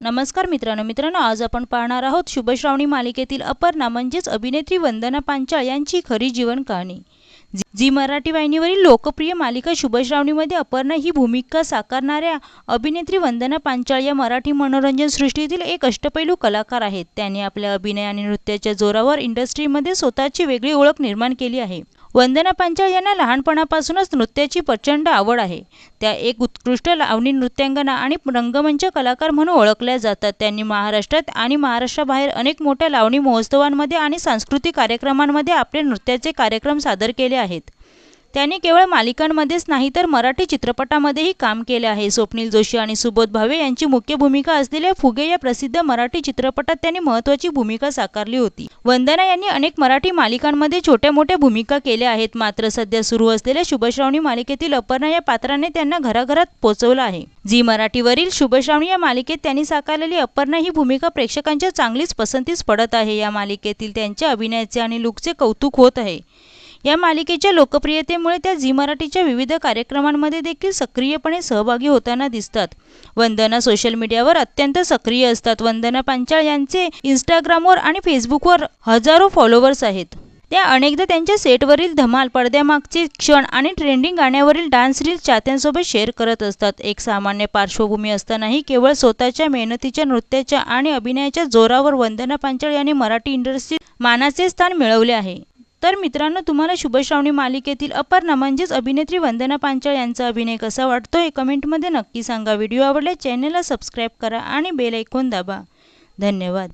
नमस्कार मित्रांनो, आज आपण पाहणार आहोत शुभश्रावणी मालिकेतील अपर्णा म्हणजेच अभिनेत्री वंदना पांचाळ यांची खरी जीवन कहाणी। जी मराठी वाहिनीवरील लोकप्रिय मालिका शुभश्रावणीमध्ये अपर्णा ही भूमिका साकारणाऱ्या अभिनेत्री वंदना पांचाळ या मराठी मनोरंजन सृष्टीतील एक अष्टपैलू कलाकार आहेत। त्यांनी आपल्या अभिनय आणि नृत्याच्या जोरावर इंडस्ट्रीमध्ये स्वतःची वेगळी ओळख निर्माण केली आहे। वंदना पांचाळ यांना लहानपणापासूनच नृत्याची प्रचंड आवड आहे। त्या एक उत्कृष्ट लावणी नृत्यांगना आणि रंगमंच कलाकार म्हणून ओळखल्या जातात। त्यांनी महाराष्ट्रात आणि महाराष्ट्राबाहेर अनेक मोठ्या लावणी महोत्सवांमध्ये आणि सांस्कृतिक कार्यक्रमांमध्ये आपले नृत्याचे कार्यक्रम सादर केले आहेत। त्यांनी केवळ मालिकांमध्येच नाही तर मराठी चित्रपटांमध्येही काम केले आहे। स्वप्नील जोशी आणि सुबोध भावे यांची मुख्य भूमिका असलेल्या फुगे या प्रसिद्ध मराठी चित्रपटात त्यांनी महत्त्वाची भूमिका साकारली होती। वंदना यांनी अनेक मराठी मालिकांमध्ये छोट्या मोठ्या भूमिका केल्या आहेत, मात्र सध्या सुरू असलेल्या शुभश्रावणी मालिकेतील अपर्णा या पात्राने त्यांना घराघरात पोहोचवलं आहे। झी मराठीवरील शुभश्रावणी या मालिकेत त्यांनी साकारलेली अपर्णा ही भूमिका प्रेक्षकांच्या चांगलीच पसंतीस पडत आहे। या मालिकेतील त्यांच्या अभिनयाचे आणि लुकचे कौतुक होत आहे। या मालिकेच्या लोकप्रियतेमुळे त्या झी मराठीच्या विविध कार्यक्रमांमध्ये देखील सक्रियपणे सहभागी होताना दिसतात। वंदना सोशल मीडियावर अत्यंत सक्रिय असतात। वंदना पांचाळ यांचे इंस्टाग्रामवर आणि फेसबुकवर हजारो फॉलोअर्स आहेत। त्या अनेकदा त्यांच्या सेटवरील धमाल, पडद्यामागचे क्षण आणि ट्रेंडिंग गाण्यावरील डान्स रील्स चाहत्यांसोबत शेअर करत असतात। एक सामान्य पार्श्वभूमी असतानाही केवळ स्वतःच्या मेहनतीच्या, नृत्याच्या आणि अभिनयाच्या जोरावर वंदना पांचाळ यांनी मराठी इंडस्ट्रीत मानाचे स्थान मिळवले आहे। तर मित्रांनो, तुम्हाला शुभश्रावणी मालिकेतील अपर्णा म्हणजेच अभिनेत्री वंदना पांचाळ यांचा अभिनय कसा वाटतो हे कमेंटमध्ये नक्की सांगा। व्हिडिओ आवडल्यास चॅनलला सबस्क्राईब करा आणि बेल आयकॉन दाबा। धन्यवाद।